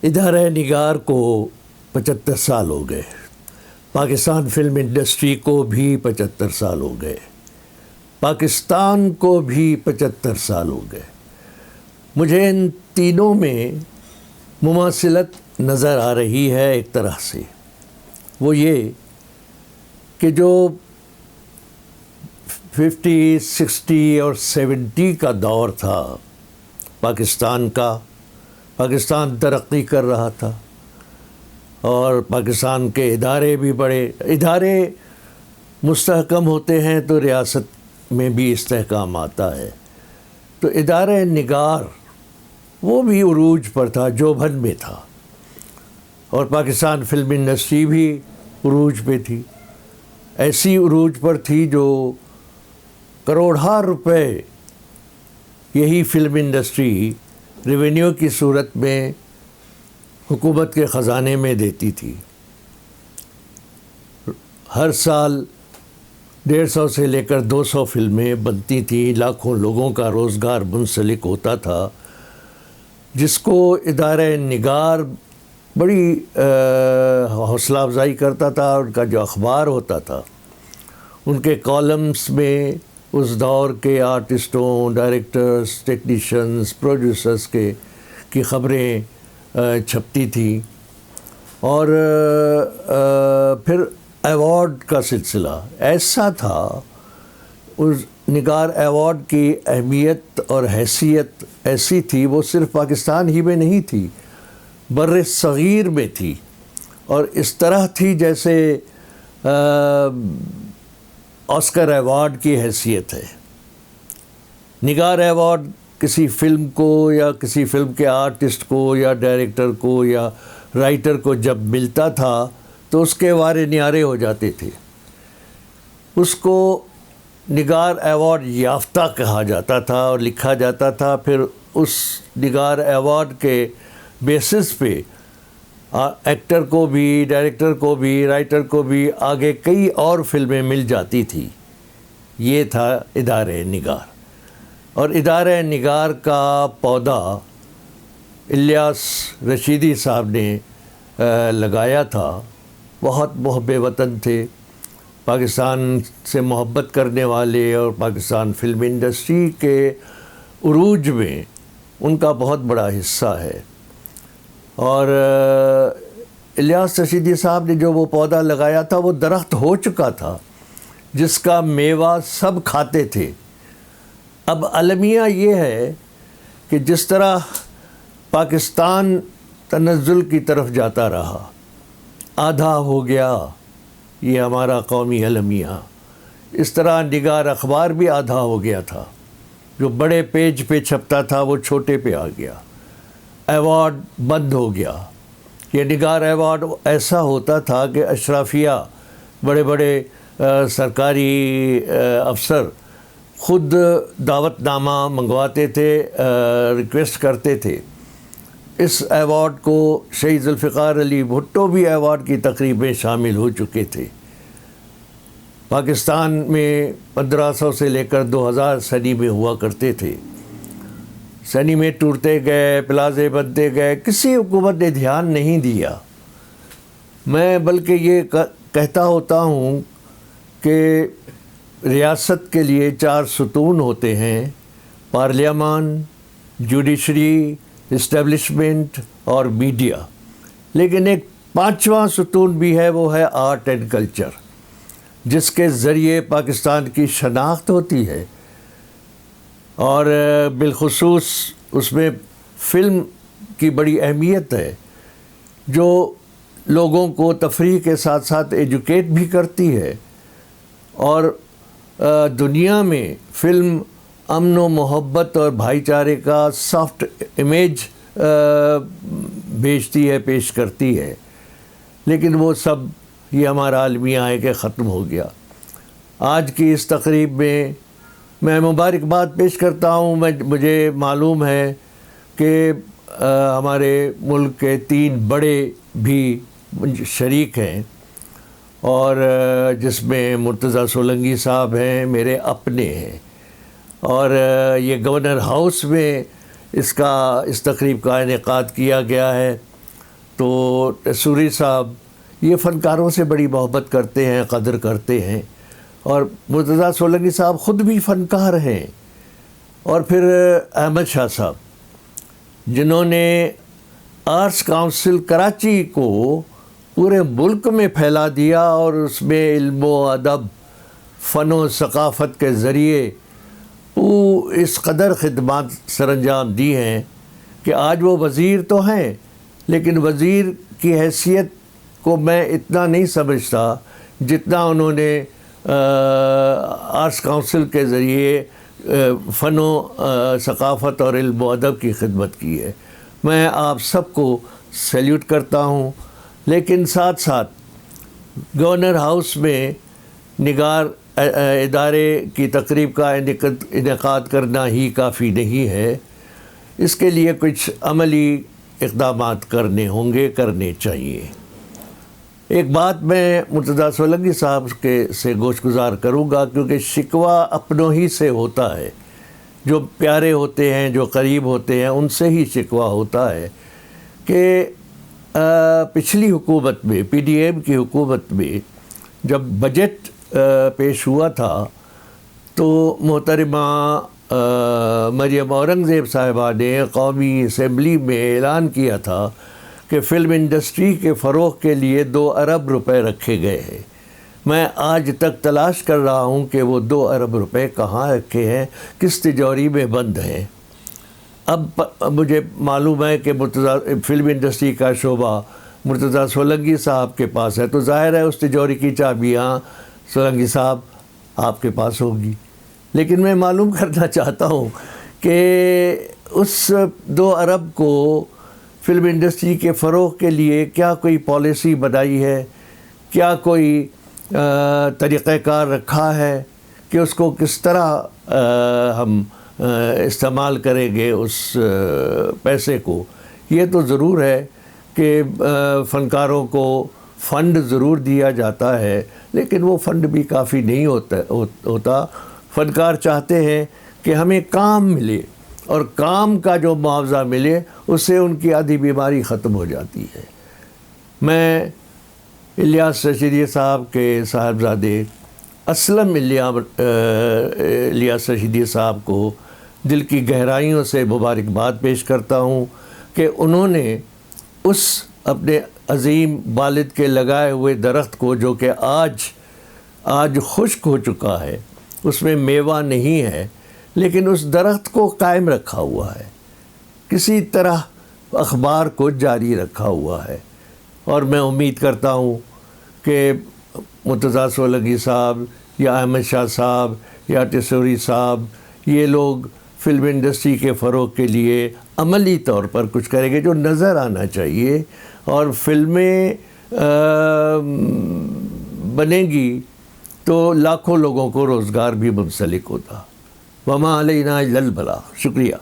ادارہ نگار کو 75 سال ہو گئے، پاکستان فلم انڈسٹری کو بھی 75 سال ہو گئے، پاکستان کو بھی 75 سال ہو گئے۔ مجھے ان تینوں میں مماثلت نظر آ رہی ہے ایک طرح سے، وہ یہ کہ جو 50، 60 اور 70 کا دور تھا پاکستان کا، پاکستان ترقی کر رہا تھا اور پاکستان کے ادارے بھی بڑے، ادارے مستحکم ہوتے ہیں تو ریاست میں بھی استحکام آتا ہے۔ تو ادارہ نگار وہ بھی عروج پر تھا، جوبن میں تھا، اور پاکستان فلم انڈسٹری بھی عروج پہ تھی، ایسی عروج پر تھی جو کروڑہا روپے یہی فلم انڈسٹری ریونیو کی صورت میں حکومت کے خزانے میں دیتی تھی۔ ہر سال 150 سے لے کر 200 فلمیں بنتی تھیں، لاکھوں لوگوں کا روزگار منسلک ہوتا تھا، جس کو ادارہ نگار بڑی حوصلہ افزائی کرتا تھا۔ ان کا جو اخبار ہوتا تھا، ان کے کالمز میں اس دور کے آرٹسٹوں، ڈائریکٹرز، ٹیکنیشینز، پروڈیوسرز کی خبریں چھپتی تھیں۔ اور پھر ایوارڈ کا سلسلہ ایسا تھا، اس نگار ایوارڈ کی اہمیت اور حیثیت ایسی تھی، وہ صرف پاکستان ہی میں نہیں تھی، بر صغیر میں تھی، اور اس طرح تھی جیسے آسکر ایوارڈ کی حیثیت ہے۔ نگار ایوارڈ کسی فلم کو یا کسی فلم کے آرٹسٹ کو یا ڈائریکٹر کو یا رائٹر کو جب ملتا تھا تو اس کے وارے نیارے ہو جاتے تھے۔ اس کو نگار ایوارڈ یافتہ کہا جاتا تھا اور لکھا جاتا تھا۔ پھر اس نگار ایوارڈ کے بیسس پہ ایکٹر کو بھی، ڈائریکٹر کو بھی، رائٹر کو بھی آگے کئی اور فلمیں مل جاتی تھی۔ یہ تھا ادارہ نگار، اور ادارہ نگار کا پودا الیاس رشیدی صاحب نے لگایا تھا۔ بہت محب وطن تھے، پاکستان سے محبت کرنے والے، اور پاکستان فلم انڈسٹری کے عروج میں ان کا بہت بڑا حصہ ہے۔ اور الیاس رشیدی صاحب نے جو وہ پودا لگایا تھا، وہ درخت ہو چکا تھا جس کا میوہ سب کھاتے تھے۔ اب المیہ یہ ہے کہ جس طرح پاکستان تنزل کی طرف جاتا رہا، آدھا ہو گیا، یہ ہمارا قومی المیہ، اس طرح نگار اخبار بھی آدھا ہو گیا تھا۔ جو بڑے پیج پہ چھپتا تھا وہ چھوٹے پہ آ گیا، ایوارڈ بند ہو گیا۔ یہ نگار ایوارڈ ایسا ہوتا تھا کہ اشرافیہ، بڑے بڑے سرکاری افسر خود دعوت نامہ منگواتے تھے، ریکویسٹ کرتے تھے۔ اس ایوارڈ کو شہید ذوالفقار علی بھٹو بھی ایوارڈ کی تقریب میں شامل ہو چکے تھے۔ پاکستان میں 1500 سے لے کر 2000 سنی میں ہوا کرتے تھے۔ سنی میں ٹوٹتے گئے، پلازے بنتے گئے، کسی حکومت نے دھیان نہیں دیا۔ میں بلکہ یہ کہتا ہوتا ہوں کہ ریاست کے لیے 4 ستون ہوتے ہیں: پارلیمان، جوڈیشری، اسٹیبلشمنٹ اور میڈیا۔ لیکن ایک 5واں ستون بھی ہے، وہ ہے آرٹ اینڈ کلچر، جس کے ذریعے پاکستان کی شناخت ہوتی ہے، اور بالخصوص اس میں فلم کی بڑی اہمیت ہے، جو لوگوں کو تفریح کے ساتھ ساتھ ایجوکیٹ بھی کرتی ہے، اور دنیا میں فلم امن و محبت اور بھائی چارے کا سافٹ امیج بھیجتی ہے، پیش کرتی ہے۔ لیکن وہ سب یہ ہمارا المیہ ہے کہ ختم ہو گیا۔ آج کی اس تقریب میں مبارکباد پیش کرتا ہوں۔ مجھے معلوم ہے کہ ہمارے ملک کے 3 بڑے بھی شریک ہیں، اور جس میں مرتضیٰ سولنگی صاحب ہیں، میرے اپنے ہیں، اور یہ گورنر ہاؤس میں اس تقریب کا انعقاد کیا گیا ہے۔ تو تصوری صاحب یہ فنکاروں سے بڑی محبت کرتے ہیں، قدر کرتے ہیں، اور مرتضیٰ سولنگی صاحب خود بھی فنکار ہیں، اور پھر احمد شاہ صاحب جنہوں نے آرٹس کونسل کراچی کو پورے ملک میں پھیلا دیا اور اس میں علم و ادب، فن و ثقافت کے ذریعے وہ اس قدر خدمات سر انجام دی ہیں کہ آج وہ وزیر تو ہیں، لیکن وزیر کی حیثیت کو میں اتنا نہیں سمجھتا جتنا انہوں نے آرٹس کونسل کے ذریعے فن و ثقافت اور علم و ادب کی خدمت کی ہے۔ میں آپ سب کو سیلیوٹ کرتا ہوں، لیکن ساتھ ساتھ گورنر ہاؤس میں نگار ادارے کی تقریب کا انعقاد کرنا ہی کافی نہیں ہے، اس کے لیے کچھ عملی اقدامات کرنے ہوں گے، کرنے چاہیے۔ ایک بات میں مرتضیٰ سولنگی صاحب سے گوش گزار کروں گا، کیونکہ شکوہ اپنوں ہی سے ہوتا ہے، جو پیارے ہوتے ہیں، جو قریب ہوتے ہیں، ان سے ہی شکوہ ہوتا ہے کہ پچھلی حکومت میں، پی ڈی ایم کی حکومت میں جب بجٹ پیش ہوا تھا تو محترمہ مریم اورنگزیب صاحبہ نے قومی اسمبلی میں اعلان کیا تھا کہ فلم انڈسٹری کے فروغ کے لیے 2 ارب روپے رکھے گئے ہیں۔ میں آج تک تلاش کر رہا ہوں کہ وہ 2 ارب روپے کہاں رکھے ہیں، کس تجوری میں بند ہیں۔ اب مجھے معلوم ہے کہ فلم انڈسٹری کا شعبہ مرتضیٰ سولنگی صاحب کے پاس ہے، تو ظاہر ہے اس تجوری کی چابیاں سولنگی صاحب آپ کے پاس ہوگی، لیکن میں معلوم کرنا چاہتا ہوں کہ اس 2 ارب کو فلم انڈسٹری کے فروغ کے لیے کیا کوئی پالیسی بنائی ہے، کیا کوئی طریقہ کار رکھا ہے کہ اس کو کس طرح ہم استعمال کریں گے اس پیسے کو۔ یہ تو ضرور ہے کہ فنکاروں کو فنڈ ضرور دیا جاتا ہے، لیکن وہ فنڈ بھی کافی نہیں ہوتا۔ فنکار چاہتے ہیں کہ ہمیں کام ملے، اور کام کا جو معاوضہ ملے اس سے ان کی آدھی بیماری ختم ہو جاتی ہے۔ میں الیاس رشیدی صاحب کے صاحبزادے اسلم الیاس رشیدی صاحب کو دل کی گہرائیوں سے مبارکباد پیش کرتا ہوں کہ انہوں نے اس اپنے عظیم والد کے لگائے ہوئے درخت کو، جو کہ آج خشک ہو چکا ہے، اس میں میوہ نہیں ہے، لیکن اس درخت کو قائم رکھا ہوا ہے، کسی طرح اخبار کو جاری رکھا ہوا ہے۔ اور میں امید کرتا ہوں کہ مرتضیٰ سولنگی صاحب یا احمد شاہ صاحب یا تصوری صاحب، یہ لوگ فلم انڈسٹری کے فروغ کے لیے عملی طور پر کچھ کریں گے جو نظر آنا چاہیے، اور فلمیں بنیں گی تو لاکھوں لوگوں کو روزگار بھی منسلک ہوتا۔ وما علینا الا البلاغ۔ شکریہ۔